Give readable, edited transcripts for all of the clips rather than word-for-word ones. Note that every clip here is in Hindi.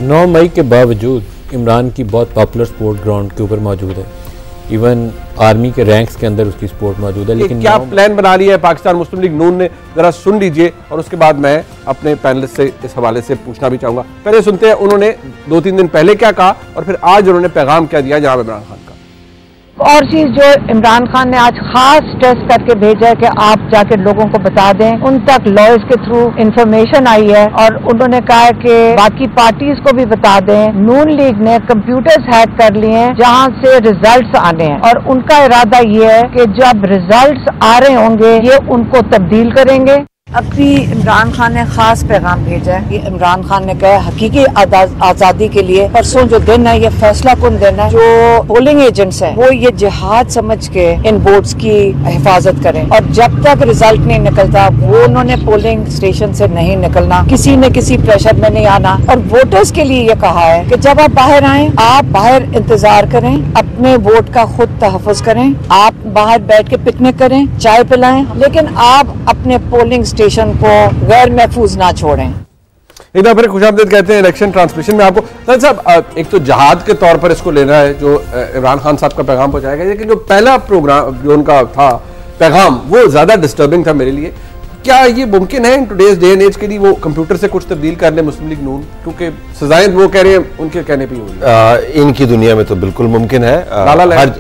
9 मई के बावजूद इमरान की बहुत पॉपुलर सपोर्ट ग्राउंड के ऊपर मौजूद है। इवन आर्मी के रैंक्स के अंदर उसकी सपोर्ट मौजूद है। लेकिन क्या प्लान बना लिया है पाकिस्तान मुस्लिम लीग नून ने, जरा सुन लीजिए और उसके बाद मैं अपने पैनलिस्ट से इस हवाले से पूछना भी चाहूंगा। पहले सुनते हैं उन्होंने 2-3 दिन पहले क्या कहा और फिर आज उन्होंने पैगाम क्या दिया जनाब इमरान खान का। और चीज जो इमरान खान ने आज खास स्ट्रेस करके भेजा है कि आप जाके लोगों को बता दें, उन तक लॉयर्स के थ्रू इंफॉर्मेशन आई है और उन्होंने कहा है कि बाकी पार्टीज को भी बता दें। नून लीग ने कंप्यूटर्स हैक कर लिए हैं जहां से रिजल्ट्स आने हैं और उनका इरादा ये है कि जब रिजल्ट्स आ रहे होंगे ये उनको तब्दील करेंगे। अभी इमरान खान ने खास पैगाम भेजा है कि इमरान खान ने कहा हकीकी आजादी के लिए परसों जो दिन है ये फैसला कुन दिन है। जो पोलिंग एजेंट्स हैं वो ये जिहाद समझ के इन वोट्स की हिफाजत करें और जब तक रिजल्ट नहीं निकलता वो उन्होंने पोलिंग स्टेशन से नहीं निकलना, किसी न किसी प्रेशर में नहीं आना। और वोटर्स के लिए ये कहा है कि जब आप बाहर आए आप बाहर इंतजार करें, अपने वोट का खुद तहफ़्फ़ुज़ करें, आप बाहर बैठ के पिकनिक करें, चाय पिलाएं, लेकिन आप अपने पोलिंग स्टेशन को गैर महफूज ना छोड़ें। एक बार फिर खुशामदीद कहते हैं इलेक्शन ट्रांसमिशन में आपको साहब एक तो जहाद के तौर पर इसको लेना है जो इमरान खान साहब का पैगाम पहुंचाया गया, लेकिन जो पहला प्रोग्राम जो उनका था पैगाम वो ज्यादा डिस्टर्बिंग था मेरे लिए। क्या ये मुमकिन है in today's day and age के लिए वो कंप्यूटर से कुछ तब्दील कर ले मुस्लिम लीग नून, क्योंकि सजाएं वो कह रहे हैं उनके कहने पे ही इनकी दुनिया में तो बिल्कुल मुमकिन है।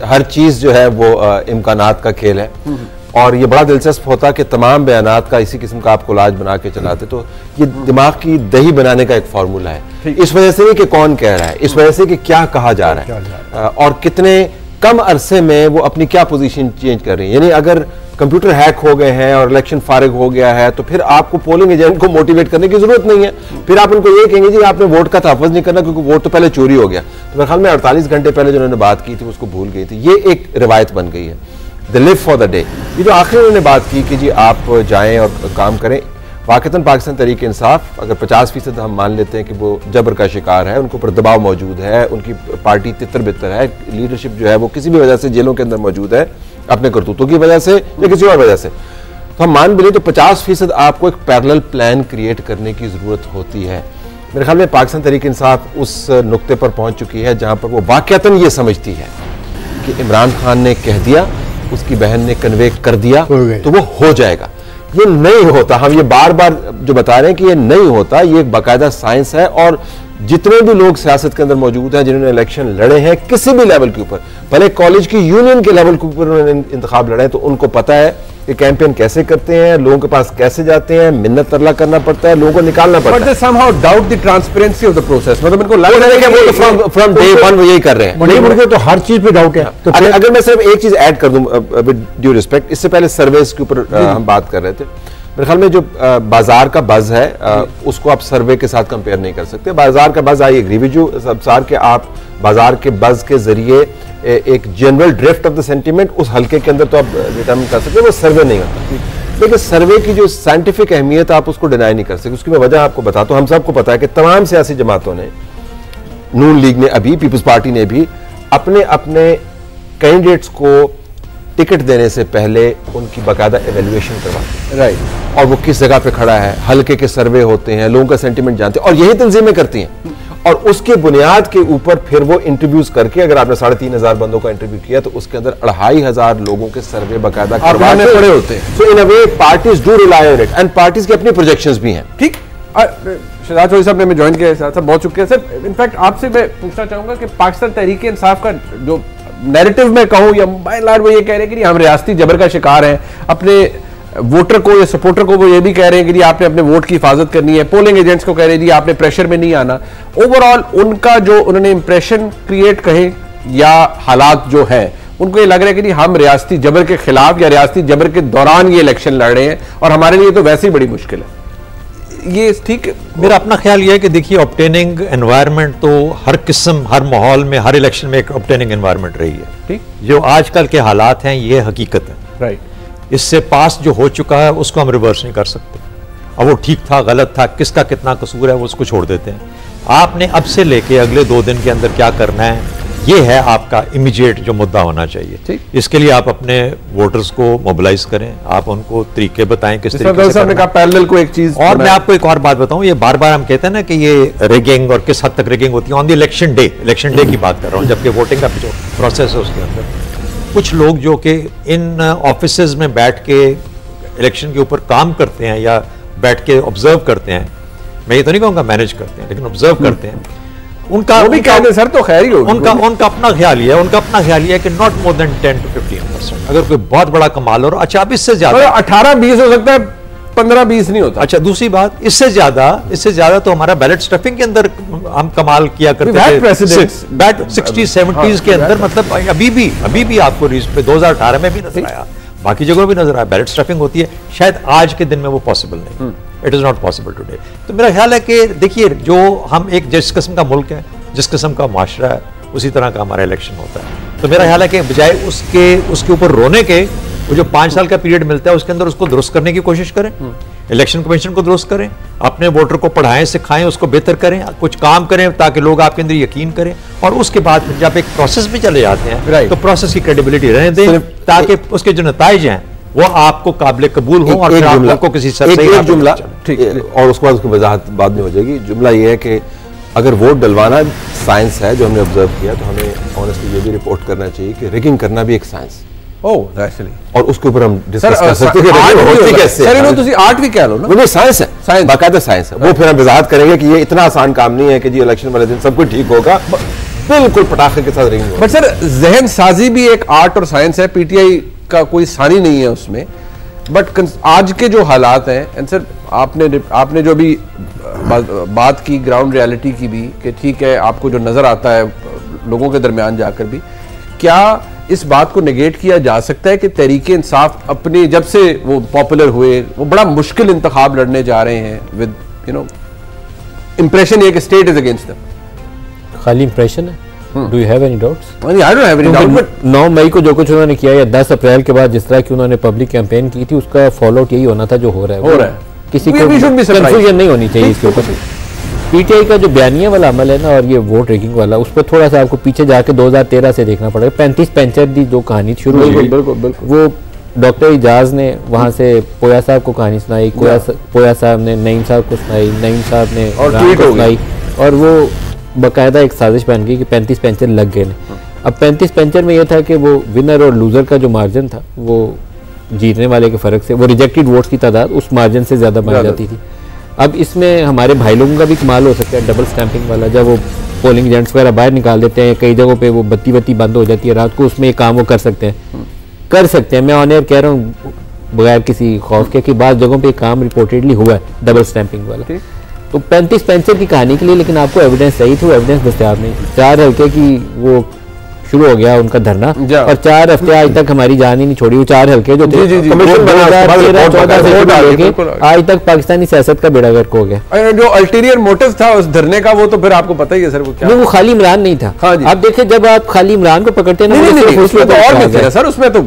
हर चीज जो है वो इम्कानात का खेल है और ये बड़ा दिलचस्प होता कि तमाम बयानात का इसी किस्म का आप कोलाज बना के चलाते, तो ये दिमाग की दही बनाने का एक फार्मूला है। इस वजह से नहीं कि कौन कह रहा है, इस वजह से कि क्या कहा जा रहा है और कितने कम अरसे में वो अपनी क्या पोजीशन चेंज कर रही है। यानी अगर कंप्यूटर हैक हो गए हैं और इलेक्शन फारिग हो गया है तो फिर आपको पोलिंग एजेंट को मोटिवेट करने की जरूरत नहीं है। फिर आप उनको ये कहेंगे जी आपने वोट का तहफ़्फ़ुज़ नहीं करना क्योंकि वोट तो पहले चोरी हो गया। तो मेरे ख्याल में 48 घंटे पहले जो उन्होंने बात की थी उसको भूल गई थी। ये एक रिवायत बन गई है, the live for the day. ये जो आखिर उन्होंने बात की कि जी आप जाएं और काम करें, वाक़तन पाकिस्तान तहरीक इंसाफ अगर 50% हम मान लेते हैं कि वो जबर का शिकार है, उनके ऊपर दबाव मौजूद है, उनकी पार्टी तितर बितर है, लीडरशिप जो है वो किसी भी वजह से जेलों के अंदर मौजूद है अपने करतूतों की वजह से या किसी और वजह से, तो हम मान भी लें तो 50% आपको एक पैरेलल प्लान क्रिएट करने की ज़रूरत होती है। मेरे ख्याल में पाकिस्तान तहरीक इंसाफ उस नुक्ते पर पहुँच चुकी है जहाँ पर वो वाक़तन ये समझती है कि इमरान खान ने कह दिया, उसकी बहन ने कन्वे कर दिया तो वो हो जाएगा। ये नहीं होता। हम ये बार बार जो बता रहे हैं कि ये नहीं होता, ये एक बाकायदा साइंस है और जितने भी लोग सियासत के अंदर मौजूद हैं जिन्होंने इलेक्शन लड़े हैं किसी भी लेवल के ऊपर, भले कॉलेज की यूनियन के लेवल के ऊपर उन्होंने इंतखाब लड़े हैं, तो उनको पता है कि कैंपेन कैसे करते हैं, लोगों के पास कैसे जाते हैं, मिन्नत तरला करना पड़ता है, लोगों को निकालना पड़ता है। somehow doubt the transparency of the process। मतलब इनको लग रहा है कि वो फ्रॉम डे वन वो यही कर रहे हैं। नहीं, मुझे तो हर चीज पे डाउट है। तो अगर मैं सिर्फ एक चीज ऐड कर दूं विद ड्यू रिस्पेक्ट, इससे पहले सर्वेस के ऊपर हम बात कर रहे थे। मेरे ख्याल में जो बाजार का बज है उसको आप सर्वे के साथ कंपेयर नहीं कर सकते। बाजार का buzz, I agree with you sir, के आप बाजार के बज के जरिए एक general drift of the sentiment उस हल्के के अंदर तो आप डिटरमिन कर सकते हैं, वो सर्वे नहीं होता। लेकिन सर्वे की जो साइंटिफिक अहमियत आप उसको डिनाई नहीं कर सकते। उसकी मैं वजह आपको बताता हूँ। हम सबको पता है कि तमाम सियासी जमातों ने, नून लीग ने अभी, पीपल्स पार्टी ने भी अपने अपने कैंडिडेट्स को टिकट देने से पहले उनकी बाकायदा एवेल्युएशन करवाते हैं, राइट, और वो किस जगह पे खड़ा है, हल्के के सर्वे होते हैं, लोगों का सेंटीमेंट जानते हैं और यही तंजीमें करती हैं और उसके बुनियाद के ऊपर फिर वो इंटरव्यूज करके, अगर आपने 3500 बंदों का इंटरव्यू किया तो उसके अंदर 2500 लोगों के सर्वे बाकायदा करवाने पड़े होते हैं। So in a way parties do rely on it and parties की अपनी प्रोजेक्शंस भी हैं। ठीक, शहजाद चौधरी साहब ने मैं ज्वाइन किया साहब बहुत शुक्रिया सर। इनफैक्ट आपसे मैं पूछना चाहूंगा कि पाकिस्तान तहरीक इंसाफ का जो नैरेटिव में कहूं या बाय लार्ज वो ये कह रहे हैं कि हम रियासती जबर का शिकार हैं, अपने वोटर को या सपोर्टर को वो ये भी कह रहे हैं कि आपने अपने वोट की हिफाजत करनी है, पोलिंग एजेंट्स को कह रहे हैं जी आपने प्रेशर में नहीं आना। ओवरऑल उनका जो उन्होंने इंप्रेशन क्रिएट कहें या हालात जो है उनको ये लग रहा है कि हम रियासती जबर के खिलाफ या रियासती जबर के दौरान ये इलेक्शन लड़ रहे हैं और हमारे लिए तो वैसे ही बड़ी मुश्किल है। ये ठीक है। मेरा अपना ख्याल ये है कि देखिए ऑब्टेनिंग एनवायरनमेंट तो हर किस्म, हर माहौल में, हर इलेक्शन में एक ऑब्टेनिंग एनवायरनमेंट रही है। ठीक, जो आजकल के हालात हैं ये हकीकत है, राइट। इससे पास जो हो चुका है उसको हम रिवर्स नहीं कर सकते। अब वो ठीक था, गलत था, किसका कितना कसूर है वो उसको छोड़ देते हैं। आपने अब से लेके अगले 2 दिन के अंदर क्या करना है ये है आपका इमीडिएट जो मुद्दा होना चाहिए। इसके लिए आप अपने वोटर्स को मोबिलाइज करें, आप उनको तरीके बताएं किस तरीके से करना। पैरेलल को एक चीज, और मैं आपको एक और बात बताऊं, ये बार बार हम कहते हैं ना कि ये रिगिंग और किस हद तक रिगिंग होती है ऑन द इलेक्शन डे की बात कर रहा हूं, जबकि वोटिंग का जो प्रोसेस है उसके अंदर कुछ लोग जो कि इन ऑफिसेज में बैठ के इलेक्शन के ऊपर काम करते हैं या बैठ के ऑब्जर्व करते हैं, मैं ये तो नहीं कहूँगा मैनेज करते हैं, लेकिन ऑब्जर्व करते हैं, उनका वो भी कहते सर तो खैर ही होगा, उनका अपना ख्याल ही है, उनका अपना ख्याल ही है कि नॉट मोर देन 10 to 15%। अगर कोई बहुत बड़ा कमाल हो, अच्छा अब इससे ज्यादा 18-20 हो सकता है, 15-20 नहीं होता। अच्छा दूसरी बात, इससे ज्यादा तो हमारा बैलेट स्टफिंग के अंदर हम कमाल किया करते थे, 60-70s के अंदर, मतलब अभी भी आपको 2018 में भी नजर आया, बाकी जगहों भी नजर आया, बैलेट स्टफिंग होती है। शायद आज के दिन में वो पॉसिबल नहीं, it is not possible today. तो मेरा ख्याल है कि देखिए, जो हम एक जिस किस्म का मुल्क है, जिस किस्म का माशरा है, उसी तरह का हमारा इलेक्शन होता है। तो मेरा ख्याल है कि बजाय उसके ऊपर रोने के, वो जो 5 साल का पीरियड मिलता है उसके अंदर उसको दुरुस्त करने की कोशिश करें, इलेक्शन कमीशन को दुरुस्त करें, अपने वोटर को पढ़ाएं, सिखाएं, उसको बेहतर करें, कुछ काम करें ताकि लोग आपके अंदर यकीन करें, और उसके बाद जब एक प्रोसेस में चले जाते हैं तो प्रोसेस की क्रेडिबिलिटी रहने दें, ताकि उसके जो नताइज हैं वो आपको काबिल कबूल हो, और आपको किसी एक जुमला, ठीक, और उसके बाद उसकी वजाहत बाद में हो जाएगी। जुमला ये है कि अगर वोट डलवाना साइंस है जो हमने ऑब्जर्व किया, तो हमें ऑनेस्टली ये भी रिपोर्ट करना चाहिए कि रिगिंग करना भी एक साइंस, और उसके ऊपर हम डिस्कस कर सकते हैं आर्ट भी कह लो ना, वो साइंस है, बाकायदा साइंस है। वो फिर हम वजाहत करेंगे कि ये इतना आसान काम नहीं है कि जी इलेक्शन वाले दिन सब कुछ ठीक होगा, बिल्कुल पटाखे के साथ रिगिंग। बट सर, जहन साजी भी एक आर्ट और साइंस है, पीटीआई का कोई सानी नहीं है उसमें, बट आज के जो हालात हैं, एंड सर आपने जो भी बात की ग्राउंड रियलिटी की भी, कि ठीक है आपको जो नजर आता है लोगों के दरमियान जाकर भी, क्या इस बात को नेगेट किया जा सकता है कि तहरीके इंसाफ अपने जब से वो पॉपुलर हुए, वो बड़ा मुश्किल इंतखाब लड़ने जा रहे हैं विद इंप्रेशन ये कि स्टेट इज अगेंस्ट देम? खाली इंप्रेशन है? Do you have any doubts? I don't have any doubt, but 9 मई को जो कुछ उन्होंने किया, या 10 अप्रैल के बाद जिस तरह की उन्होंने पब्लिक कैंपेन की थी, उसका फॉलो आउट यही होना था जो हो रहा है। किसी को कंफ्यूजन नहीं होनी चाहिए इसके ऊपर। पीटीआई का जो बयानिया वाला अमल है ना, और ये वोट रिगिंग वाला, उस पर थोड़ा सा आपको पीछे जाके 2013 से देखना पड़ेगा। 35 पेंचर की जो कहानी शुरू हुई, वो डॉक्टर इजाज ने वहाँ से पोया साहब को कहानी सुनाई, पोया साहब ने नईम साहब को सुनाई, नईम साहब ने सुनाई, और वो बाकायदा एक साजिश बन गई कि 35 पेंचर लग गए। अब 35 पेंचर में ये था कि वो विनर और लूजर का जो मार्जिन था, वो जीतने वाले के फर्क से, वो रिजेक्टेड वोट्स की तादाद उस मार्जिन से ज़्यादा बन जाती थी। अब इसमें हमारे भाई लोगों का भी कमाल हो सकता है, डबल स्टैंपिंग वाला, जब वो पोलिंग एजेंट्स वगैरह बाहर निकाल देते हैं, कई जगहों पे वो बत्ती बंद हो जाती है रात को, उसमें ये काम वो कर सकते हैं। मैं ऑन एयर कह रहा हूँ बगैर किसी खौफ के कि बाद जगहों पे काम रिपोर्टेडली हुआ है डबल स्टैंपिंग वाला। तो 35 पेंचर की कहानी के लिए लेकिन आपको एविडेंस चाहिए थी, वो एविडेंस दस्तयाब नहीं थी। 4 हल्के की वो शुरू हो गया उनका धरना, और 4 हफ्ते आज तक हमारी जान ही नहीं छोड़ी। वो 4 हल्के जो थे 2013-14 से आज तक पाकिस्तानी सियासत का बेड़ा गर्क हो गया। जो अल्टीरियर मोटिव था उस धरने का, वो तो फिर आपको पता ही है सर, वो क्या? वो खाली इमरान नहीं था। आप देखिए, जब आप खाली इमरान को पकड़ते हैं ना, सर उसमें तो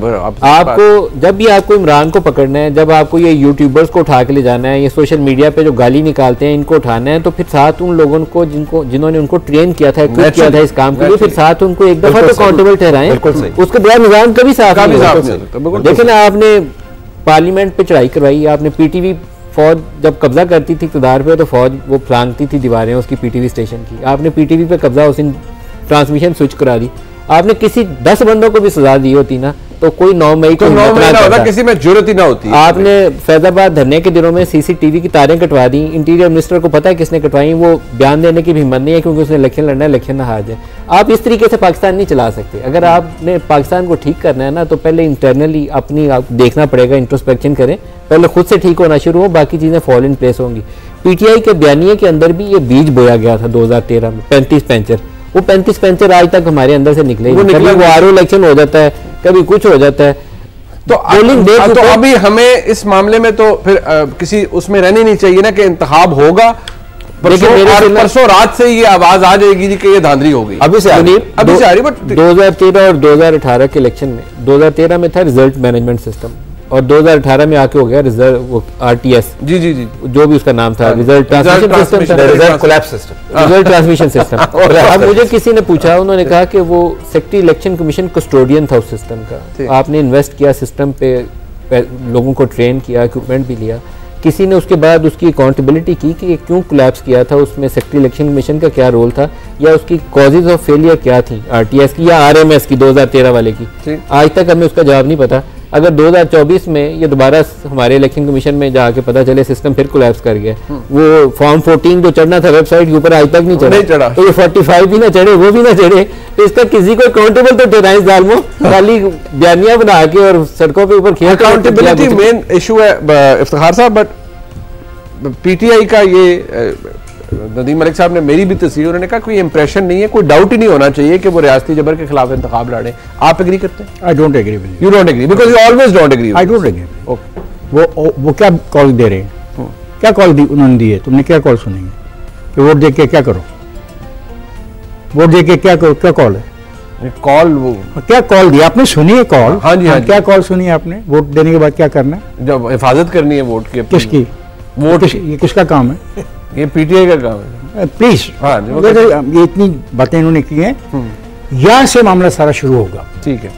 आपको जब भी आपको इमरान को पकड़ना है, जब आपको ये यूट्यूबर्स को उठा के ले जाना है, ये सोशल मीडिया पे जो गाली निकालते हैं इनको उठाना है, तो फिर साथ उन लोगों को जिन्होंने उनको ट्रेन किया था, किया था इस काम के लिए, फिर साथ उनको एक दफा अकाउंटेबल ठहराएं, उसके बाद निजाम कभी साफ नहीं होता। लेकिन आपने पार्लियामेंट पे चढ़ाई करवाई, आपने पीटीवी फौज जब कब्जा करती थी इक़्तिदार पे, तो फौज वो फ्लांगती थी दीवारें उसकी पीटीवी स्टेशन की, आपने पीटीवी पे कब्जा उस दिन ट्रांसमिशन स्विच करा दी। आपने किसी 10 बंदों को भी सजा दी होती ना, तो कोई 9 मई को किसी में जरूरत ही ना होती। आपने फैजाबाद धरने के दिनों में सीसीटीवी की तारें कटवा दी। इंटीरियर मिनिस्टर को पता है किसने कटवाई, वो बयान देने की भी हिम्मत नहीं है क्योंकि उसने इलेक्शन लड़ना है, इलेक्शन ना हार जाए। आप इस तरीके से पाकिस्तान नहीं चला सकते। अगर आपने पाकिस्तान को ठीक करना है ना, तो पहले इंटरनली अपनी देखना पड़ेगा, इंट्रोस्पेक्शन करें, पहले खुद से ठीक होना शुरू हो, बाकी चीजें फॉल इन प्लेस होंगी। पीटीआई के बयानिए के अंदर भी ये बीज बोया गया था 2013 में, 35 पेंचर। वो 35 पेंचर आज तक हमारे अंदर से निकले, कभी वो आरओ इलेक्शन हो जाता है, कभी कुछ हो जाता है। तो अभी हमें इस मामले में तो फिर किसी उसमें रहनी नहीं चाहिए ना कि इंतखाब होगा, परसों रात से ये आवाज आ जाएगी कि ये धांधली हो गई। अभी से आ रही। बट 2013 और 2018 के इलेक्शन में, 2013 में था रिजल्ट मैनेजमेंट सिस्टम, और 2018 में आके हो गया रिजल्ट, वो RTS, जी जी जी, जो भी उसका नाम था, रिजल्ट ट्रांसमिशन सिस्टम। अब मुझे किसी ने पूछा, उन्होंने कहा कि वो सेक्रेटरी इलेक्शन कमीशन कस्टोडियन था उस सिस्टम का, आपने इन्वेस्ट किया सिस्टम पे, लोगों को ट्रेन किया, इक्विपमेंट भी लिया, किसी ने उसके बाद उसकी अकाउंटेबिलिटी की कि ये क्यों कोलैप्स किया था, उसमें सेक्रेटरी इलेक्शन कमीशन का क्या रोल था, या उसकी कॉजेज ऑफ फेलियर क्या थी, RTS की या RMS की 2013 वाले की, आज तक हमें उसका जवाब नहीं पता। अगर 2024 में ये दोबारा हमारे इलेक्शन कमीशन में जाके पता चले सिस्टम फिर कोलैप्स कर गया, वो फॉर्म 14 जो चढ़ना था वेबसाइट के ऊपर आज तक नहीं चढ़ा, तो ये 45 भी ना चढ़े, वो भी ना चढ़े, तो इसका किसी को अकाउंटेबल तो ठहराएं जालिमों, खाली बयानियां बना के और सड़कों पे ऊपर खेल। अकाउंटेबिलिटी मेन इशू है इफ्तिखार साहब, बट PTI का ये नदीम मलिक साहब ने मेरी भी तस्वीर, उन्होंने कहा कोई इंप्रेशन नहीं है, कोई डाउट ही नहीं होना चाहिए कि वो रियासती जबर के खिलाफ इंतखाब लड़े। आप एग्री करते हैं? I don't agree with you don't agree because you always don't agree. I don't agree. Okay, वो क्या कॉल दे रहे हैं, क्या कॉल दी उन्होंने दी है, तुमने क्या कॉल सुनी है कि वोट दे के क्या करो, वोट दे के क्या करो, क्या कॉल है? कॉल वो क्या कॉल दिया आपने, सुनी है कॉल? हाँ जी, हाँ जी। क्या कॉल सुनी है आपने? वोट देने के बाद क्या करना है? जब हिफाजत करनी है वोट की। किसकी? वोट ये किसका काम है? ये PTI का काम है। प्लीज, ये इतनी बातें इन्होंने की हैं, यहाँ से मामला सारा शुरू होगा। ठीक है,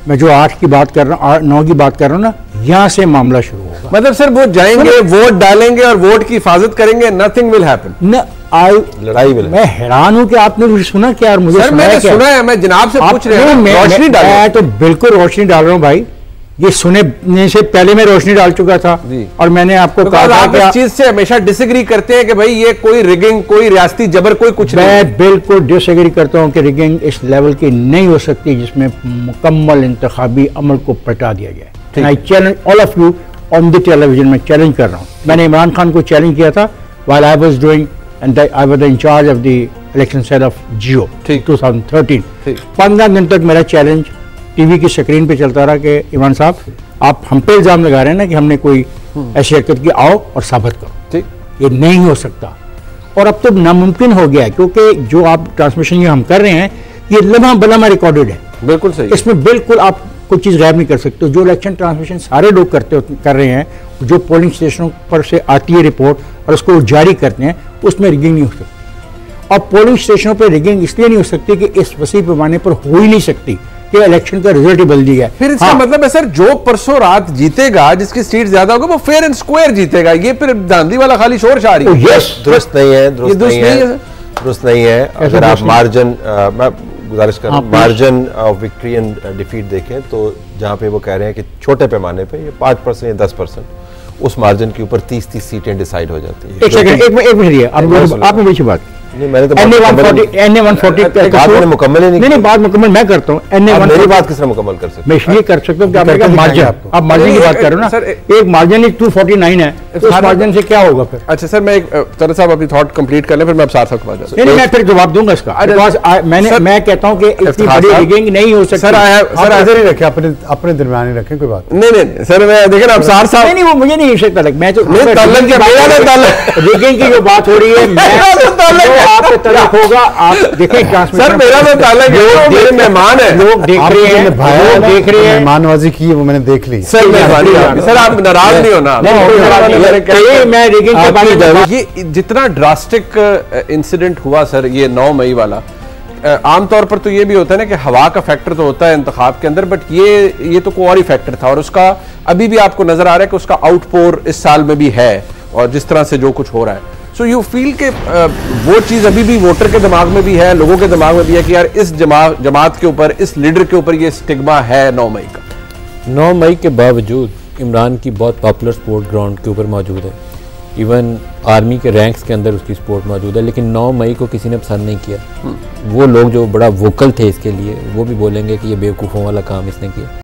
मैं जो 8 की बात कर रहा हूँ, 9 की बात कर रहा हूँ ना, यहाँ से मामला शुरू होगा। मतलब सर वो जाएंगे, वोट डालेंगे और वोट की हिफाजत करेंगे, नथिंग विल हैपन। लड़ाई विल। मैं हैरान हूँ कि आपने मुझे सुना क्या, और मुझे सुना है, मैं जनाब से पूछ रहा हूँ, रोशनी डाल। मैं तो बिल्कुल रोशनी डाल रहा हूँ भाई, ये सुनने से पहले मैं रोशनी डाल चुका था, और मैंने आपको कहा था कि आप इस चीज से हमेशा डिसएग्री करते हैं कि भाई ये कोई रिगिंग, कोई रियासती जबर, कोई कुछ नहीं। मैं बिल्कुल डिसएग्री करता हूं कि रिगिंग इस लेवल की नहीं हो सकती जिसमें मुकम्मल इंतखाबी अमल को पलटा दिया जाए। I challenge all of you on the television में चैलेंज कर रहा हूं। मैंने इमरान खान को चैलेंज किया था while I was doing and I was in charge of the election cell of Jio 2013। 15 दिन तक मेरा चैलेंज टीवी की स्क्रीन पे चलता रहा कि इमरान साहब आप हम पे इल्जाम लगा रहे हैं ना कि हमने कोई ऐसी हरकत की, आओ और साबित करो। ठीक, ये नहीं हो सकता, और अब तो नामुमकिन हो गया है, क्योंकि जो आप ट्रांसमिशन ये हम कर रहे हैं ये लम्हा बलम्हा रिकॉर्डेड है। बिल्कुल सही, इसमें बिल्कुल आप कोई चीज़ गायब नहीं कर सकते। जो इलेक्शन ट्रांसमिशन सारे लोग कर रहे हैं, जो पोलिंग स्टेशनों पर से आती है रिपोर्ट और उसको जारी करते हैं, उसमें रिगिंग नहीं हो सकती। और पोलिंग स्टेशनों पर रिगिंग इसलिए नहीं हो सकती कि इस वसी पैमाने पर हो ही नहीं सकती कि इलेक्शन का रिजल्ट ही बदल दिया गया। फिर इसका मतलब है सर, जो परसों रात जीतेगा, जिसकी सीट ज्यादा होगा, वो फेयर एंड स्क्वायर जीतेगा। ये फिर दांधी वाला खाली शोर शा रही है। यस, दुरुस्त नहीं है, दुरुस्त नहीं है। अगर आप मार्जिन, मैं गुजारिश कर रहा हूँ, margin of victory and defeat देखें तो जहाँ पे वो कह रहे हैं कि छोटे पैमाने पे ये 5% या 10%, उस मार्जिन के ऊपर 30 सीटें डिसाइड हो जाती है। एक सेकंड, एक मिनट, आपने पूछी बात नहीं, मैंने तो NA 140 मुकम्मल ही नहीं, बात मुकम्मल मैं करता हूँ। मेरी बात किस तरह मुकम्मल कर सकते? मैं इसलिए कर सकता हूँ कि आपने मार्जिन, आप मार्जिन की बात कर रहे हो ना, एक मार्जिन 249 है, तो उस मार्जिन से क्या होगा फिर? अच्छा सर, मैं तरह साहब अपनी थॉट कंप्लीट कर लें, फिर मैं साथ साथ बात करूं। नहीं, मैं फिर जवाब दूंगा इसका। मैं कहता हूँ कि इतनी बड़ी रिगिंग नहीं हो सकती। सर इधर ही रखे, अपने दरमियान ही रखें, कोई बात नहीं सर, मैं देखें आप सार साहब नहीं, वो मुझे नहीं सकता लग, मैं तो रिगिंग की जो बात हो रही है, आपको तलब होगा। आप देखें सर, मेरा तो ताल्लुक है, मेरे मेहमान है, लोग देख रहे हैं, लोग देख रहे हैं, मेहमानवाजी की वो मैंने देख ली। सर मेहरबानी, सर आप नाराज नहीं होना। मैं रिगिंग के बारे में, ये जितना ड्रास्टिक इंसिडेंट हुआ सर, ये 9 मई वाला, आमतौर पर तो ये भी होता है ना कि हवा का फैक्टर तो होता है इंतखाब के अंदर, बट ये तो कोई और ही फैक्टर था, और उसका अभी भी आपको नजर आ रहा है कि उसका आउटपोर इस साल में भी है, और जिस तरह से जो कुछ हो रहा है। सो यू फील के वो चीज़ अभी भी वोटर के दिमाग में भी है, लोगों के दिमाग में भी है कि यार इस जमात के ऊपर, इस लीडर के ऊपर ये स्टिग्मा है 9 मई का। 9 मई के बावजूद इमरान की बहुत पॉपुलर स्पोर्ट ग्राउंड के ऊपर मौजूद है, इवन आर्मी के रैंक्स के अंदर उसकी स्पोर्ट मौजूद है, लेकिन 9 मई को किसी ने पसंद नहीं किया। वो लोग जो बड़ा वोकल थे इसके लिए, वो भी बोलेंगे कि ये बेवकूफ़ों वाला काम इसने किया।